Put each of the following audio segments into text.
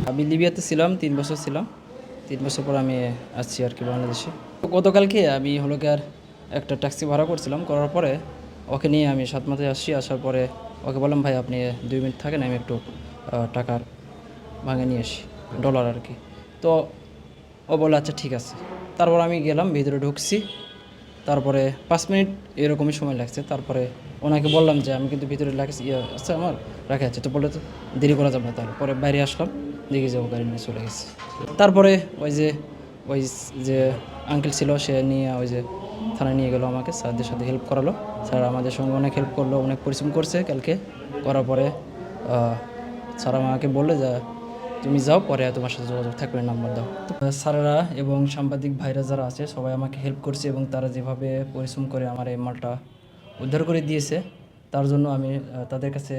আমি লিবিয়াতে ছিলাম 3 বছর ছিলাম। 3 বছর পর আমি আসছি আর কি বাংলাদেশে। গতকালকে আমি হলো কি আর একটা ট্যাক্সি ভাড়া করছিলাম, করার পরে ওকে নিয়ে আমি সাতমাথায় আসছি। আসার পরে ওকে বললাম, ভাই আপনি 2 মিনিট থাকেন, আমি একটু টাকা ভাঙে নিয়ে আসি, ডলার আর কি। তো ও বলল আচ্ছা ঠিক আছে। তারপর আমি গেলাম, ভিতরে ঢুকছি। তারপরে 5 মিনিট এরকমই সময় লাগছে। তারপরে ওনাকে বললাম যে আমি কিন্তু ভিতরে আছে আমার রাখা আছে। তো বললে তো দেরি করা যাবে না। তারপরে বাইরে আসলাম, দেখি যে ও গাড়ি নিয়ে চলে গেছে। তারপরে ওই যে আঙ্কেল ছিল, সে নিয়ে ওই যে থানায় নিয়ে গেলো আমাকে, স্যারদের সাথে হেল্প করালো। স্যার আমাদের সঙ্গে অনেক হেল্প করলো, অনেক পরিশ্রম করছে কালকে। করার পরে স্যার আমাকে বললে যে তুমি যাও, পরে তোমার সাথে যোগাযোগ থাকবে, নাম্বার দাও। তো স্যারেরা এবং সাংবাদিক ভাইরা যারা আছে সবাই আমাকে হেল্প করছে, এবং তারা যেভাবে পরিশ্রম করে আমার এই মালটা উদ্ধার করে দিয়েছে, তার জন্য আমি তাদের কাছে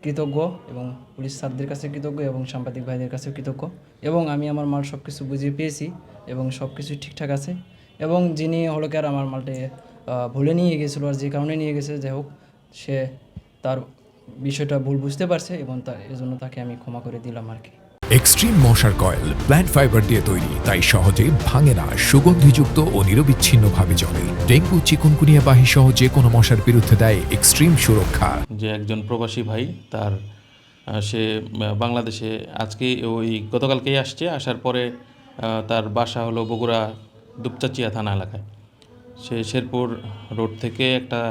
কৃতজ্ঞ, এবং পুলিশ স্যারদের কাছে কৃতজ্ঞ, এবং সাংবাদিক ভাইদের কাছেও কৃতজ্ঞ। এবং আমি আমার মাল সব কিছু বুঝিয়ে পেয়েছি, এবং সব কিছু ঠিকঠাক আছে। এবং যিনি হলো কি আর আমার মালটি ভুলে নিয়ে গেছিলো, আর যে কারণে নিয়ে গেছে, যাই হোক, সে তার বিষয়টা ভুল বুঝতে পারছে, এবং এজন্য তাকে আমি ক্ষমা করে দিলাম আর কি। এক্সট্রিম মশার কয়েল প্ল্যান্ট ফাইবার দিয়ে তৈরি, তাই সহজে ভাঙে না, সুগন্ধিযুক্ত ও নিরবিচ্ছিন্নভাবে চলে। ডেঙ্গু, চিকুনগুনিয়া বাহি সহ যে কোনো মশার বিরুদ্ধে দেয় এক্সট্রিম সুরক্ষা। যে একজন প্রবাসী ভাই, তার সে বাংলাদেশে আজকে ওই গতকালকেই আসছে। আসার পরে তার বাসা হলো বগুড়া দুপচাচিয়া থানা এলাকায়। সে শেরপুর রোড থেকে একটা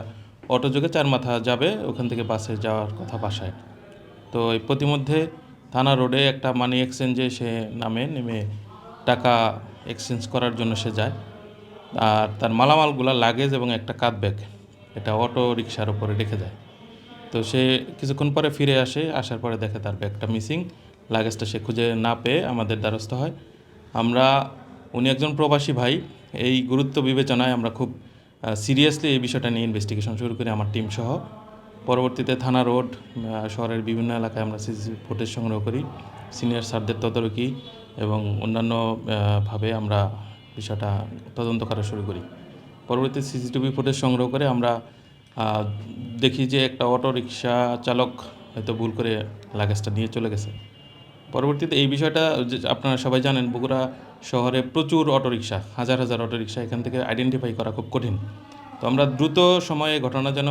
অটো যোগে চারমাথা যাবে, ওখান থেকে বাসে যাওয়ার কথা বাসায়। তো এই প্রতিমধ্যে থানা রোডে একটা মানি এক্সচেঞ্জে সে নেমে টাকা এক্সচেঞ্জ করার জন্য সে যায়। আর তার মালামালগুলো, লাগেজ এবং একটা কাঁধ ব্যাগ, এটা অটো রিকশার উপরে রেখে যায়। তো সে কিছুক্ষণ পরে ফিরে আসে। আসার পরে দেখে তার ব্যাগটা মিসিং, লাগেজটা সে খুঁজে না পেয়ে আমাদের দ্বারস্থ হয়। উনি একজন প্রবাসী ভাই, এই গুরুত্ব বিবেচনায় আমরা খুব সিরিয়াসলি এই বিষয়টা নিয়ে ইনভেস্টিগেশন শুরু করি আমার টিম সহ। পরবর্তীতে থানা রোড, শহরের বিভিন্ন এলাকায় আমরা সিসিটিভি ফুটেজ সংগ্রহ করি, সিনিয়র স্যারদের তদারকি এবং অন্যান্য ভাবে আমরা বিষয়টা তদন্ত করা শুরু করি। পরবর্তী সিসিটিভি ফুটেজ সংগ্রহ করে আমরা দেখি যে একটা অটো রিকশা চালক হয়তো ভুল করে লাগেজটা নিয়ে চলে গেছে। পরবর্তীতে এই বিষয়টা আপনারা সবাই জানেন, বগুড়া শহরে প্রচুর অটোরিকশা, হাজার হাজার অটোরিকশা, এখান থেকে আইডেন্টিফাই করা খুব কঠিন। তো আমরা দ্রুত সময়ে ঘটনা যেন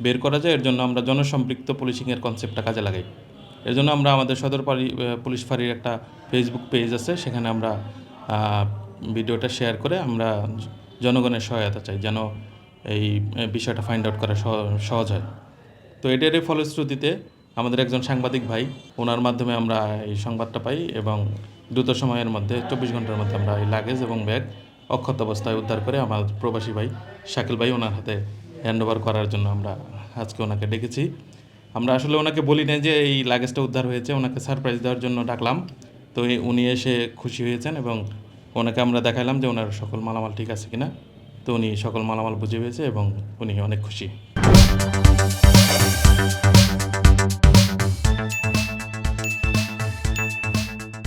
বের করা যায়, এর জন্য আমরা জনসম্পৃক্ত পুলিশিংয়ের কনসেপ্টটা কাজে লাগাই। এর জন্য আমরা আমাদের সদর পুলিশ ফাঁড়ির একটা ফেসবুক পেজ আছে, সেখানে আমরা ভিডিওটা শেয়ার করে আমরা জনগণের সহায়তা চাই, যেন এই বিষয়টা ফাইন্ড আউট করা সহজ হয়। তো এটারই ফলশ্রুতিতে আমাদের একজন সাংবাদিক ভাই, ওনার মাধ্যমে আমরা এই সংবাদটা পাই, এবং দ্রুত সময়ের মধ্যে 24 ঘন্টার মধ্যে আমরা এই লাগেজ এবং ব্যাগ অক্ষত অবস্থায় উদ্ধার করে আমার প্রবাসী ভাই শাকিল ভাই ওনার হাতে হ্যান্ডওভার করার জন্য আমরা আজকে ওনাকে ডেকেছি। আমরা আসলে ওনাকে বলি না যে এই লাগেজটা উদ্ধার হয়েছে, ওনাকে সারপ্রাইজ দেওয়ার জন্য ডাকলাম। তো উনি এসে খুশি হয়েছেন, এবং ওনাকে আমরা দেখালাম যে ওনার সকল মালামাল ঠিক আছে কিনা। তো উনি সকল মালামাল বুঝে পেয়েছে, এবং উনি অনেক খুশি।